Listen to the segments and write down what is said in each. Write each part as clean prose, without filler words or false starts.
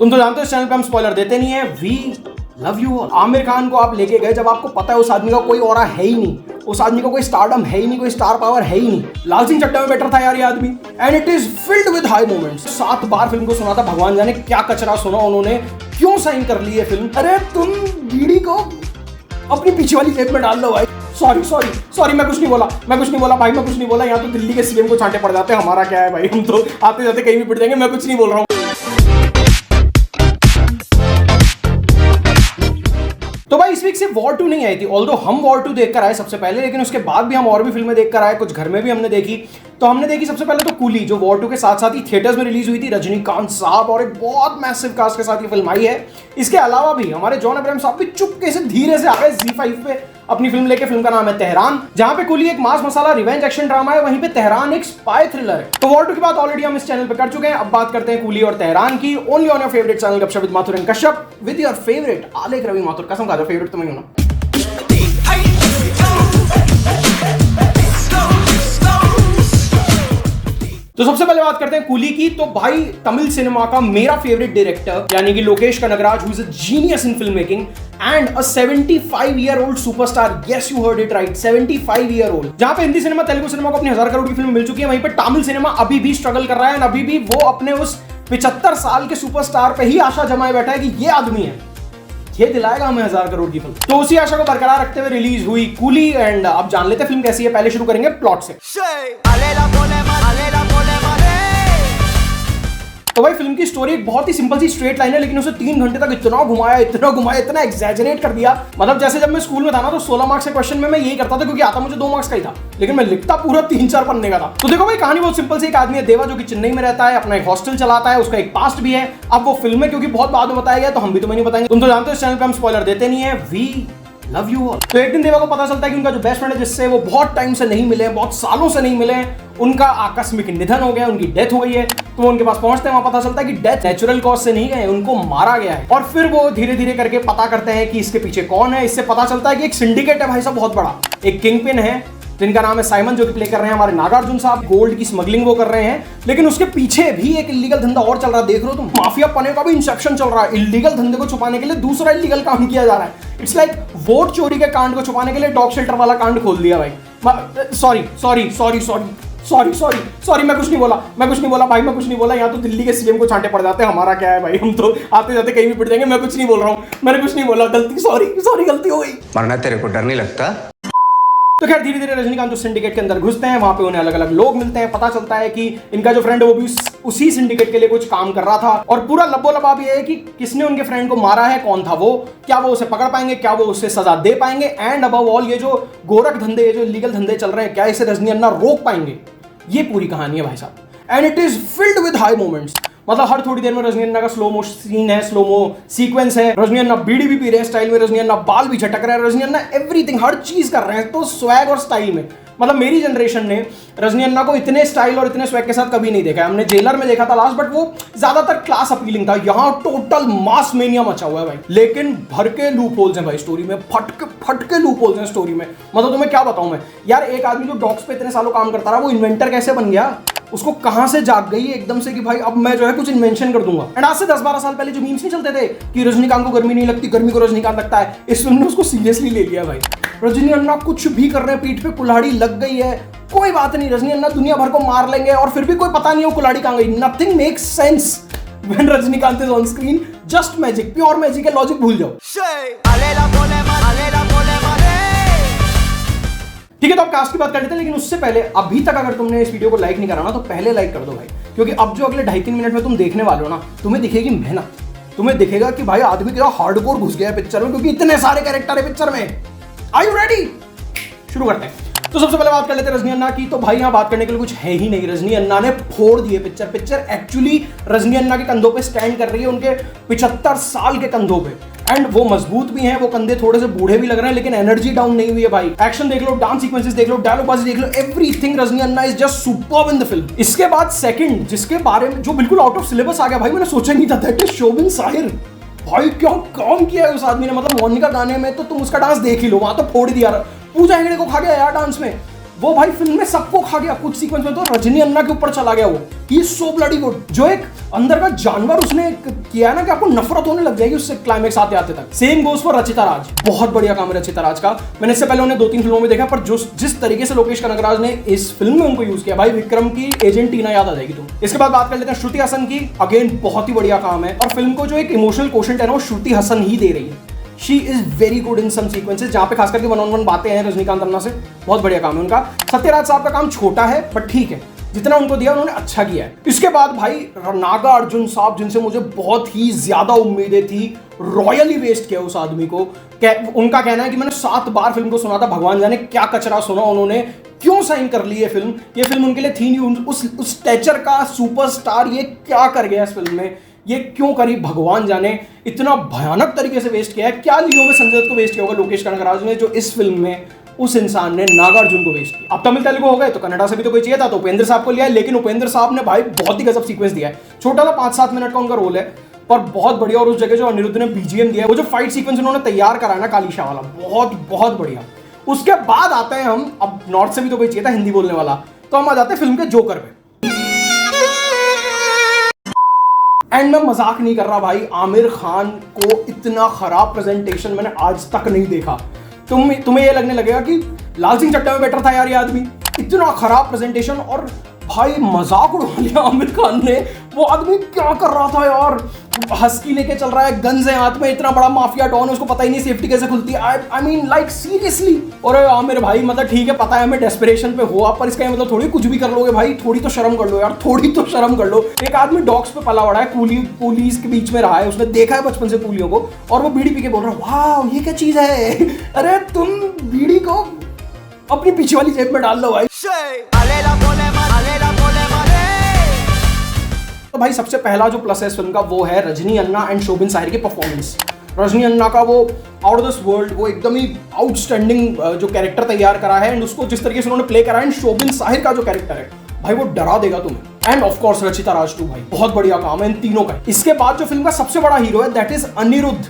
तुम तो जानते हो इस चैनल पे हम स्पॉइलर देते नहीं है। We love you all. Aamir Khan को आप लेके गए जब आपको पता है उस आदमी का कोई ऑरा है ही नहीं, उस आदमी का कोई स्टारडम है ही नहीं, कोई स्टार पावर है ही नहीं। लाल सिंह चड्ढा में बेटर था यार ये आदमी, and it is filled with high moments. 7 bar film को सुना था, भगवान जाने क्या कचरा सुना उन्होंने, क्यों साइन कर ली है फिल्म। अरे तुम बीड़ी को अपनी पीछे वाली जेब में डाल लो भाई। सॉरी मैं कुछ नहीं बोला भाई, मैं कुछ नहीं बोला। यहाँ तो दिल्ली के सीएम को छांटे पड़ जाते हैं, हमारा क्या है भाई, हम तो आते जाते कहीं भी पिट जाएंगे। मैं कुछ नहीं बोल रहा हूँ। तो भाई इस वीक से वॉर 2 नहीं आई थी, ऑल्दो हम वॉर 2 देखकर आए सबसे पहले, लेकिन उसके बाद भी हम और भी फिल्में देखकर आए, कुछ घर में भी हमने देखी। तो हमने देखी सबसे पहले तो कूली, जो वॉर 2 के साथ साथ ही थिएटर्स में रिलीज हुई थी, रजनीकांत साहब और एक बहुत मैसिव कास्ट के साथ ये फिल्म आई है। इसके अलावा भी हमारे जॉन अब्राहम साहब भी चुपके से धीरे से आ गए ZEE5 पे अपनी फिल्म लेके। फिल्म का नाम है तेहरान, जहां पे कूली एक मास मसाला रिवेंज एक्शन ड्रामा है, वहीं पे तेहरान एक स्पाई थ्रिलर है। तो वॉर 2 की बात ऑलरेडी हम इस चैनल पे कर चुके हैं। अब बात करते हैं कूली और तेहरान की, only on your favourite channel Gupshup with Mathur and Kashyap, with your favourite Alekh Ravi Mathur. कसम खा दो फेवरेट तुम्हें होना। तो सबसे पहले बात करते हैं कूली की। तो भाई तमिल सिनेमा का मेरा फेवरेट डायरेक्टर यानी कि Lokesh Kanagaraj, who is a genius in film making and a 75-year-old superstar. Yes you heard it right, 75-year-old। जहां पे हिंदी सिनेमा तेलुगु सिनेमा को अपनी 1000 करोड़ की फिल्म मिल चुकी है, वहीं पे तमिल सिनेमा अभी भी स्ट्रगल कर रहा है, अभी भी वो अपने उस 75 साल के सुपरस्टार पे ही आशा जमाए बैठा है कि ये आदमी है, ये दिलाएगा हमें 1000 करोड़ की फिल्म। तो उसी आशा को बरकरार रखते हुए रिलीज हुई कूली, एंड अब जान लेते हैं फिल्म कैसी है। पहले शुरू करेंगे प्लॉट से। तो भाई फिल्म की स्टोरी एक बहुत ही सिंपल सी स्ट्रेट लाइन है, लेकिन उसे 3 घंटे तक इतना घुमाया, इतना एग्जैजरेट कर दिया। मतलब जैसे जब मैं स्कूल में था ना, तो 16 मार्क्स के क्वेश्चन में मैं यही करता था, क्योंकि आता मुझे 2 मार्क्स का ही था, लेकिन मैं लिखता पूरा 3-4 पन्ने का था। तो देखो भाई कहानी बहुत सिंपल सी। एक आदमी है देवा, जो कि चेन्नई में रहता है, अपना एक हॉस्टल चलाता है, उसका एक पास्ट भी है। अब वो फिल्म में क्योंकि बहुत बाद में बताया गया, तो हम भी तुम्हें नहीं बताएंगे। तुम तो जानते हो इस चैनल पे हम स्पॉइलर देते नहीं है। We love you all. तो एक दिन देवा को पता चलता है कि उनका जो बेस्ट फ्रेंड है, जिससे वो बहुत टाइम से नहीं मिले, बहुत सालों से नहीं मिले, उनका आकस्मिक निधन हो गया, उनकी डेथ हो गई है। तो वो उनके पास पहुंचते हैं, वहां पता चलता है कि डेथ नेचुरल कॉज से नहीं गए, उनको मारा गया है। और फिर वो धीरे धीरे करके पता करते हैं कि इसके पीछे कौन है। इससे पता चलता है कि एक सिंडिकेट है भाई साहब, बहुत बड़ा, एक किंग पिन है जिनका नाम है साइमन, जो कि प्ले कर रहे हैं हमारे नागार्जुन साहब। गोल्ड की स्मगलिंग वो कर रहे हैं, लेकिन उसके पीछे भी एक इलीगल धंधा और चल रहा है। देख रहे हो तुम, माफिया पने का भी इंसेप्शन चल रहा है। इलीगल धंधे को छुपाने के लिए दूसरा इलीगल काम किया जा रहा है। इट्स लाइक वोट चोरी के कांड को छुपाने के लिए डॉग शेल्टर वाला कांड खोल दिया भाई। सॉरी मैं कुछ नहीं बोला भाई, मैं कुछ नहीं बोला। यहाँ तो दिल्ली के सीएम को छांटे पड़ जाते हैं, हमारा क्या है भाई, हम तो आते जाते कहीं भी पिट जाएंगे। मैं कुछ नहीं बोल रहा हूँ, मैंने कुछ नहीं बोला, गलती, सॉरी गलती हो गई। वरना तेरे को डर नहीं लगता? तो खैर धीरे धीरे रजनीकांत उस सिंडिकेट के अंदर घुसते हैं, वहां पे उन्हें अलग अलग लोग मिलते हैं। पता चलता है कि इनका जो फ्रेंड है वो भी उसी सिंडिकेट के लिए कुछ काम कर रहा था। और पूरा लब्बो लबाब ये है कि किसने उनके फ्रेंड को मारा है, कौन था वो, क्या वो उसे पकड़ पाएंगे, क्या वो उसे सजा दे पाएंगे, एंड अबव ऑल ये जो गोरख धंधे, ये जो इलीगल धंधे चल रहे हैं, क्या इसे रजनी अन्ना रोक पाएंगे। ये पूरी कहानी है भाई साहब, and it is filled with high moments. मतलब हर थोड़ी देर में रजनी अन्ना का स्लो मो सीन है, स्लो मो सीक्वेंस है। रजनी अन्ना बीड़ी भी पी रहे हैं स्टाइल में, रजनी अन्ना बाल भी झटक रहे हैं, रजनी अन्ना एवरीथिंग, हर चीज कर रहे हैं, तो स्वैग और स्टाइल में। मतलब मेरी जनरेशन ने रजनी अन्ना को इतने स्टाइल और इतने स्वैग के साथ कभी नहीं देखा है। हमने जेलर में देखा था लास्ट, बट वो ज्यादातर क्लास अपीलिंग था। यहाँ टोटल मास मेनिया मचा हुआ है भाई, लेकिन भर के लूप होल्स हैं भाई स्टोरी में, फट के लूप होल्स हैं स्टोरी में। मतलब तुम्हें क्या बताऊं मैं यार, एक आदमी जो डॉग्स पे इतने सालों काम करता रहा, वो इन्वेंटर कैसे बन गया, उसको कहां से जाग गई एकदम से कि भाई अब मैं जो है कुछ इन्वेंशन कर दूंगा। एंड आज से 10-12 साल पहले जो मीम्स नहीं चलते थे कि रजनीकांत को गर्मी नहीं लगती, गर्मी को रजनीकांत लगता है, इस फिल्म ने उसको सीरियसली ले लिया भाई। रजनी अन्ना कुछ भी कर रहे हैं, पीठ पे कुल्हाड़ी लग गई है, कोई बात नहीं, रजनी अन्ना दुनिया भर को मार लेंगे और फिर भी कोई पता नहीं हो कुल्हाड़ी कहां गई। Nothing makes sense when Rajinikanth is on screen, just magic, pure magic है, लॉजिक भूल जाओ। ठीक है, तो अब कास्ट की बात कर लेते हैं, लेकिन उससे पहले अभी तक अगर तुमने इस वीडियो को लाइक नहीं करा ना, तो पहले लाइक कर दो भाई, क्योंकि अब जो अगले 2.5-3 मिनट में तुम देखने वाले हो ना, तुम्हें दिखेगी मेहनत, तुम्हें दिखेगा कि भाई आदमी क्या हार्डकोर घुस गया है पिक्चर में, क्योंकि इतने सारे कैरेक्टर है पिक्चर में। Are you ready? शुरू करते हैं। तो सबसे पहले बात कर लेते हैं रजनी अन्ना की। तो भाई यहाँ बात करने के लिए कुछ है ही नहीं, रजनी अन्ना ने फोड़ दी है पिक्चर एक्चुअली रजनी अन्ना के कंधों पे स्टैंड कर रही है, उनके 75 साल के कंधों पे। एंड वो मजबूत भी हैं, वो कंधे थोड़े से बूढ़े भी लग रहे हैं, लेकिन एनर्जी डाउन नहीं हुई है भाई। एक्शन देख लो, डांस सीक्वेंसेस देख लो, डायलॉगबाजी देख लो, everything Rajni Anna is just superb in the film. इसके बाद सेकंड, जिसके बारे में जो बिल्कुल आउट ऑफ सिलेबस आ गया भाई, मैंने सोचा नहीं था, दैट इज शोबिन साहिर। भाई क्या काम किया है उस आदमी ने। मतलब मोनिका गाने में तो तुम उसका डांस देख ही लो, वहां तो फोड़ दिया। पूजा हेगड़े को खा गया यार डांस में। वो भाई फिल्म में सबको खा गया। कुछ सीक्वेंस में तो रजनी अन्ना के ऊपर चला गया वो। He is so bloody good. जो एक अंदर का जानवर उसने किया है ना कि आपको नफरत होने लग जाएगी उससे क्लाइमेक्स आते आते तक। सेम गोज फॉर रचिता राज। बहुत बढ़िया काम है रचिता राज का। मैंने इससे पहले उन्हें 2-3 फिल्मों में देखा, पर जिस तरीके से लोकेश कनगराज ने इस फिल्म में उनको यूज किया, भाई विक्रम की एजेंट टीना याद आ जाएगी तुम। इसके बाद बात कर लेते हैं श्रुति हसन की। अगेन बहुत ही बढ़िया काम है और फिल्म को जो एक इमोशनल कोशेंट है ना वो श्रुति हसन ही दे रही है। She is very good in some sequences जहां पे खास करके 1-on-1 बातें हैं रजनीकांत अन्ना से। बहुत बढ़िया काम है उनका। सत्यराज साहब का काम छोटा है बट ठीक है, जितना उनको दिया उन्होंने अच्छा किया है। इसके बाद भाई नागा अर्जुन साहब, जिनसे मुझे बहुत ही ज्यादा उम्मीदें थी, रॉयली वेस्ट किया उस आदमी को। उनका कहना है कि मैंने 7 बार फिल्म को सुना था, भगवान जाने क्या कचरा सुना उन्होंने, क्यों साइन कर ली ये फिल्म उनके लिए थी नहीं। उस स्टैचर का सुपरस्टार ये क्या कर गया इस फिल्म में, ये क्यों करी, भगवान जाने। इतना भयानक तरीके से वेस्ट किया है। क्या लियो में संजय दत्त को वेस्ट किया होगा लोकेश कनगराज ने, जो इस फिल्म में उस इंसान ने नागार्जुन को वेस्ट किया। अब तमिल तेलुगु हो गए तो कन्नड़ा से भी तो कोई चाहिए था, तो उपेंद्र साहब को लिया है। लेकिन उपेंद्र साहब ने भाई बहुत ही गजब सीक्वेंस दिया है। छोटा सा 5-7 मिनट का उनका रोल है पर बहुत बढ़िया। और उस जगह जो अनिरुद्ध ने बीजीएम दिया है, वो जो फाइट सीक्वेंस उन्होंने तैयार करा है ना कालीशा वाला, बहुत बढ़िया। उसके बाद आते हैं हम, अब नॉर्थ से भी तो कोई चाहिए था हिंदी बोलने वाला, तो हम आ जाते हैं फिल्म के जोकर पे। एंड मैं मजाक नहीं कर रहा भाई, आमिर खान को इतना खराब प्रेजेंटेशन मैंने आज तक नहीं देखा। तुम्हें ये लगने लगेगा कि लाल सिंह चड्ढा में बेटर था यार ये आदमी। इतना खराब प्रेजेंटेशन और भाई मजाक उड़ा लिया आमिर खान ने। वो आदमी क्या कर रहा था यार, हस्की लेके चल रहा है, गन्स है हाथ में, इतना बड़ा माफिया डॉन, उसको पता ही नहीं सेफ्टी कैसे खुलती है। I mean like seriously. और आमिर भाई मतलब ठीक है, पता है हमें डेस्परेशन पे हो आप, पर इसका मतलब थोड़ी कुछ भी कर लोगे भाई। थोड़ी तो शर्म कर लो यार, थोड़ी तो शर्म कर लो। एक आदमी डॉग्स पे पला बड़ा है, पुलिस के बीच में रहा है, उसने देखा है बचपन से पुलियों को, और वो बीड़ी पी के बोल रहा है वाह ये क्या चीज है। अरे तुम बीड़ी को अपनी पीछे वाली जेब में डाल लो भाई। तो भाई सबसे पहला जो प्लस है इस फिल्म का वो है रजनी अन्ना एंड शोबिन साहिर की परफॉर्मेंस। रजनी अन्ना का वो आउट ऑफ दिस वर्ल्ड, वो एकदम ही आउटस्टैंडिंग जो कैरेक्टर तैयार करा है एंड उसको जिस तरीके से उन्होंने प्ले करा है, एंड शोबिन साहिर का जो कैरेक्टर है भाई वो डरा देगा तुम्हें। And of course Rachita Raj too, भाई बहुत बढ़िया काम है इन तीनों का। इसके बाद जो फिल्म का सबसे बड़ा हीरो है दैट इज अनिरुद्ध।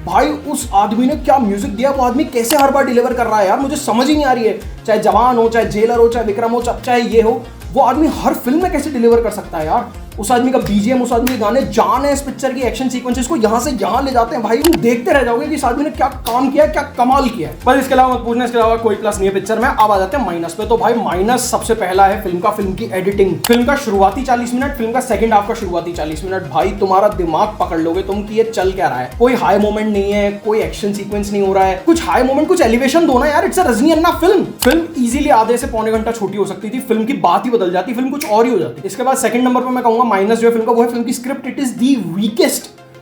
भाई उस आदमी ने क्या म्यूजिक दिया, वो आदमी कैसे हर बार डिलीवर कर रहा है यार, मुझे समझ ही नहीं आ रही है। चाहे जवान हो, चाहे जेलर हो, चाहे विक्रम हो, चाहे ये हो, वो आदमी हर फिल्म में कैसे डिलीवर कर सकता है यार। उस आदमी का बीजीएम, उस आदमी के गाने, जान है इस पिक्चर की एक्शन सीक्वेंसेस को यहां से यहां ले जाते हैं भाई। तुम देखते रह जाओगे कि इस आदमी ने क्या काम किया, क्या कमाल किया है। पर इसके अलावा मत पूछना, इसके अलावा कोई प्लस नहीं है पिक्चर में। अब आ जाते हैं माइनस पे। तो भाई माइनस सबसे पहला है फिल्म की एडिटिंग। फिल्म का शुरुआती 40 मिनट, फिल्म का सेकंड हाफ का शुरुआती 40 मिनट, भाई तुम्हारा दिमाग पकड़ लोगे तुम कि ये चल क्या रहा है। कोई हाई मोमेंट नहीं है, कोई एक्शन सीक्वेंस नहीं हो रहा है। कुछ हाई मोमेंट, कुछ एलिवेशन दो ना यार। It's a Rajni Anna film easily आधे से पौने घंटा छोटी हो सकती थी, फिल्म की बात ही बदल जाती, फिल्म कुछ और ही हो जाती। इसके बाद सेकंड नंबर पर मैं कहूंगा माइनस जो है फिल्म का, वो है फिल्म की script. It is the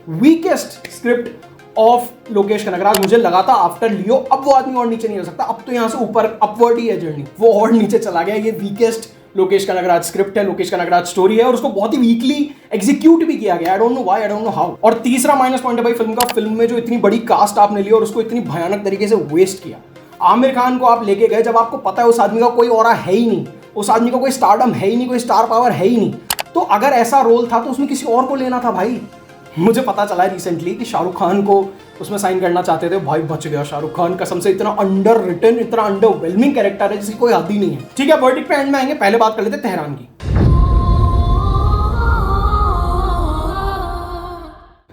weakest script of Lokesh Kanagaraj. मुझे लगा था आफ्टर लियो अब वो आदमी और नीचे नहीं हो सकता, अब तो यहां से ऊपर अपवर्ड ही है जर्नी, वो और नीचे चला गया। ये वीकेस्ट लोकेश कनगराज स्क्रिप्ट है, लोकेश कनगराज स्टोरी है, और उसको बहुत ही वीकली एग्जीक्यूट भी किया गया। I don't know why, I don't know how. और तीसरा माइनस पॉइंट है भाई फिल्म का, फिल्म में जो इतनी बड़ी कास्ट आपने ली और उसको इतनी भयानक तरीके से वेस्ट किया। आमिर खान को आप लेके गए जब आपको पता है उस आदमी का कोई ऑरा है ही नहीं, उस आदमी का कोई स्टारडम है ही नहीं, कोई स्टार पावर है ही नहीं। तो अगर ऐसा रोल था तो उसमें किसी और को लेना था भाई। मुझे पता चला है रिसेंटली कि शाहरुख खान को उसमें साइन करना चाहते थे, भाई बच गया शाहरुख खान कसम से। इतना अंडर रिटन, इतना अंडरवेलमिंग कैरेक्टर है जिसकी कोई हद ही नहीं है। ठीक है, वर्डिक्ट पे एंड में आएंगे, पहले बात कर लेते हैं तेहरान की।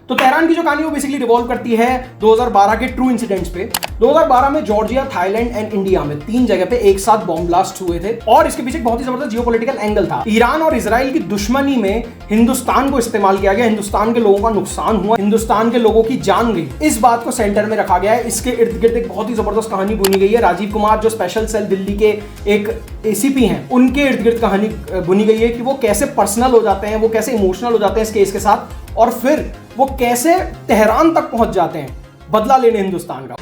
तो तेहरान की जो कहानी वो बेसिकली रिवॉल्व करती है 2012 के ट्रू इंसिडेंट्स पे। 2012 में जॉर्जिया, थाईलैंड एंड इंडिया में 3 जगह पे एक साथ बॉम्ब ब्लास्ट हुए थे और इसके पीछे बहुत ही जबरदस्त जियोपॉलिटिकल एंगल था। ईरान और इजराइल की दुश्मनी में हिंदुस्तान को इस्तेमाल किया गया, हिंदुस्तान के लोगों का नुकसान हुआ, हिंदुस्तान के लोगों की जान गई। इस बात को सेंटर में रखा गया है। इसके इर्द गिर्द एक बहुत ही जबरदस्त कहानी बुनी गई है। राजीव कुमार जो स्पेशल सेल दिल्ली के एक एसीपी हैं, उनके इर्द गिर्द कहानी बुनी गई है कि वो कैसे पर्सनल हो जाते हैं, वो कैसे इमोशनल हो जाते हैं इस केस के साथ, और फिर वो कैसे तेहरान तक पहुंच जाते हैं बदला लेने हिंदुस्तान का।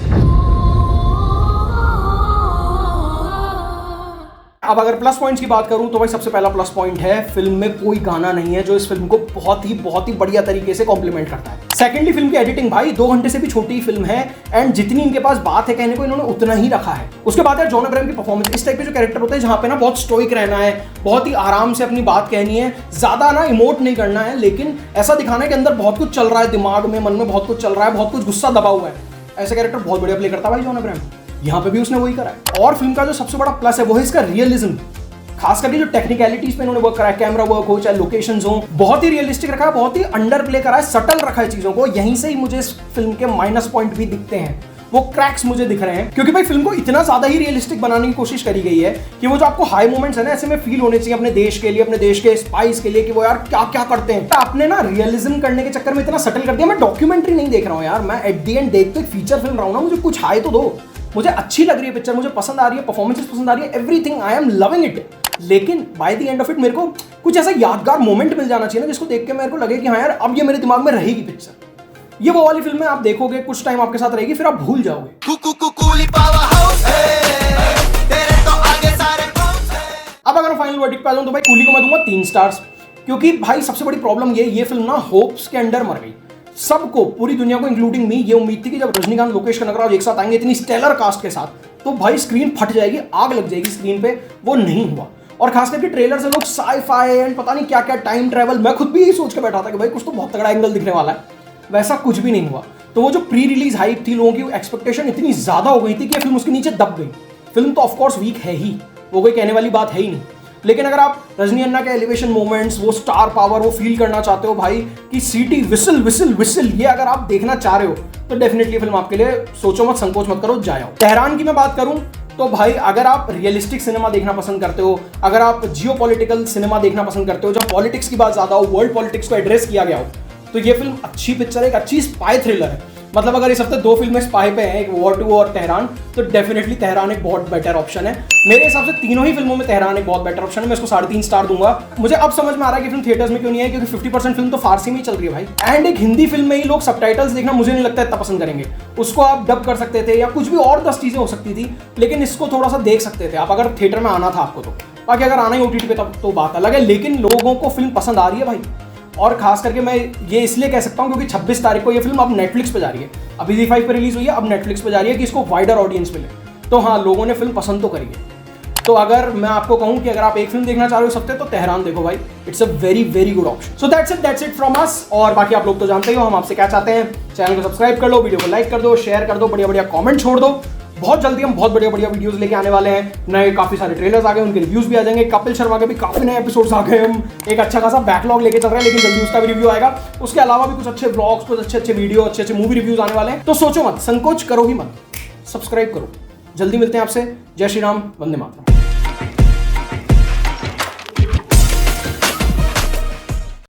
अब अगर प्लस पॉइंट्स की बात करूं तो भाई सबसे पहला प्लस पॉइंट है फिल्म में कोई गाना नहीं है जो इस फिल्म को बहुत ही बढ़िया तरीके से कॉम्प्लीमेंट करता है। सेकेंडली फिल्म की एडिटिंग, भाई 2 घंटे से भी छोटी फिल्म है एंड जितनी इनके पास बात है कहने को इन्होंने उतना ही रखा है। उसके बाद है जॉन अब्राहम की परफॉर्मेंस। इस टाइप के जो कैरेक्टर होते हैं जहां पे ना बहुत स्टोइक रहना है, बहुत ही आराम से अपनी बात कहनी है, ज्यादा ना इमोट नहीं करना है, लेकिन ऐसा दिखाना है कि अंदर बहुत कुछ चल रहा है, दिमाग में मन में बहुत कुछ चल रहा है, बहुत कुछ गुस्सा दबा हुआ है। ऐसा कैरेक्टर बहुत बढ़िया प्ले करता है भाई जॉन अब्राहम। यहाँ पे भी उसने वही करा है। और फिल्म का जो सबसे बड़ा प्लस है वो है इसका रियलिज्म, खास करके जो टेक्निकलिटीज पे इन्होंने वर्क करा है, कैमरा वर्क हो चाहे लोकेशंस हो, बहुत ही रियलिस्टिक रखा है, बहुत ही अंडर प्ले करा है, सटल रखा है चीजों को। यहीं से ही मुझे इस फिल्म के माइनस पॉइंट भी दिखते हैं, वो क्रैक्स मुझे दिख रहे हैं, क्योंकि भाई फिल्म को इतना ज्यादा ही रियलिस्टिक बनाने की कोशिश करी गई है कि वो जो आपको हाई मोमेंट्स है ना, ऐसे में फील होने चाहिए अपने देश के लिए, अपने देश के स्पाइस के लिए, कि वो यार क्या क्या करते हैं। आपने ना रियलिज्म करने के चक्कर में इतना सटल कर दिया। मैं डॉक्यूमेंट्री नहीं देख रहा हूँ यार, मैं एट दी एंड देख तो एक फीचर फिल्म रहा हूँ ना, मुझे कुछ हाई तो दो। मुझे अच्छी लग रही है पिक्चर, मुझे पसंद आ रही है, परफॉर्मेंसेस पसंद आ रही है, everything, I am loving it. लेकिन by the end of it मेरे को कुछ ऐसा यादगार मोमेंट मिल जाना चाहिए ना, जिसको देख के मेरे को लगे कि हाँ यार अब ये मेरे दिमाग में रहेगी पिक्चर। ये वो वाली फिल्म है, आप देखोगे कुछ टाइम आपके साथ रहेगी, फिर आप भूल जाओगे। अब अगर फाइनल वर्डिक्ट पे आ जाऊं तो भाई कूली को मैं दूंगा 3 स्टार्स, क्योंकि भाई सबसे बड़ी प्रॉब्लम ये फिल्म ना होप्स के अंडर मर गई। सबको, पूरी दुनिया को इंक्लूडिंग मी, ये उम्मीद थी कि जब रजनीकांत, लोकेश कनगराज एक साथ आएंगे इतनी स्टेलर कास्ट के साथ, तो भाई स्क्रीन फट जाएगी, आग लग जाएगी स्क्रीन पे। वो नहीं हुआ। और खास करके ट्रेलर से लोग साई-फाई एंड पता नहीं क्या क्या, टाइम ट्रैवल, मैं खुद भी यही सोच के बैठा था कि भाई कुछ तो बहुत तगड़ा एंगल दिखने वाला है, वैसा कुछ भी नहीं हुआ। तो वो जो प्री रिलीज हाइप थी, लोगों की एक्सपेक्टेशन इतनी ज्यादा हो गई थी कि फिल्म उसके नीचे दब गई। फिल्म तो ऑफकोर्स वीक है ही, वो कोई कहने वाली बात है ही नहीं। लेकिन अगर आप रजनी अन्ना के एलिवेशन मोमेंट्स, वो स्टार पावर, वो फील करना चाहते हो भाई कि सीटी विसल विसल विसल, ये अगर आप देखना चाह रहे हो तो डेफिनेटली फिल्म आपके लिए, सोचो मत, संकोच मत करो, जाओ। तेहरान की मैं बात करूं तो भाई अगर आप रियलिस्टिक सिनेमा देखना पसंद करते हो, अगर आप जियोपॉलिटिकल सिनेमा देखना पसंद करते हो, जब पॉलिटिक्स की बात ज्यादा हो, वर्ल्ड पॉलिटिक्स को एड्रेस किया गया हो, तो ये फिल्म अच्छी पिक्चर है, एक अच्छी स्पाई थ्रिलर है। मतलब अगर इस हफ्ते 2 फिल्में स्पाई पे हैं, एक वॉर 2 और तेहरान, तो डेफिनेटली तेहरान एक बहुत बेटर ऑप्शन है। मेरे हिसाब से तीनों ही फिल्मों में तेहरान एक बहुत बेटर ऑप्शन है। मैं इसको 3.5 स्टार दूंगा। मुझे अब समझ में आ रहा है कि फिल्म थिएटर्स में क्यों नहीं है, क्योंकि 50% फिल्म तो फारसी में ही चल रही है भाई। एंड एक हिंदी फिल्म में ही लोग सबटाइटल्स देखना मुझे नहीं लगता इतना पसंद करेंगे। उसको आप डब कर सकते थे या कुछ भी और 10 चीजें हो सकती थी, लेकिन इसको थोड़ा सा देख सकते थे आप अगर थिएटर में आना था आपको तो। बाकी अगर आना ही OTT पे तब तो बात अलग है, लेकिन लोगों को फिल्म पसंद आ रही है भाई। और खास करके मैं ये इसलिए कह सकता हूं क्योंकि 26 तारीख को ये फिल्म अब नेटफ्लिक्स पे जा रही है। अभी ZEE5 पे रिलीज हुई है, अब नेटफ्लिक्स पे जा रही है कि इसको वाइडर ऑडियंस मिले। तो हाँ, लोगों ने फिल्म पसंद तो करी है। तो अगर मैं आपको कहूं कि अगर आप एक फिल्म देखना चाह रहे हो सकते तो तेहरान देखो भाई, it's a very very good option. So that's it from us. और बाकी आप लोग तो जानते ही हो हम आपसे क्या चाहते हैं। चैनल को सब्सक्राइब कर लो, वीडियो को लाइक कर दो, शेयर कर दो, बढ़िया बढ़िया कॉमेंट छोड़ दो। बहुत जल्दी हम बहुत बढ़िया बढ़िया वीडियोस लेके आने वाले हैं। नए काफी सारे ट्रेलर्स आ गए, उनके रिव्यूज भी आ जाएंगे। कपिल शर्मा के भी काफी नए एपिसोड्स आ गए। हम एक अच्छा खासा बैकलॉग लेके चल रहे हैं, लेकिन जल्दी उसका भी रिव्यू आएगा। उसके अलावा भी कुछ अच्छे व्लॉग्स, कुछ अच्छे अच्छे वीडियो, अच्छे अच्छे मूवी रिव्यूज आने वाले हैं। तो सोचो मत, संकोच करो ही मत, सब्सक्राइब करो। जल्दी मिलते हैं आपसे। जय श्री राम, वंदे मातरम।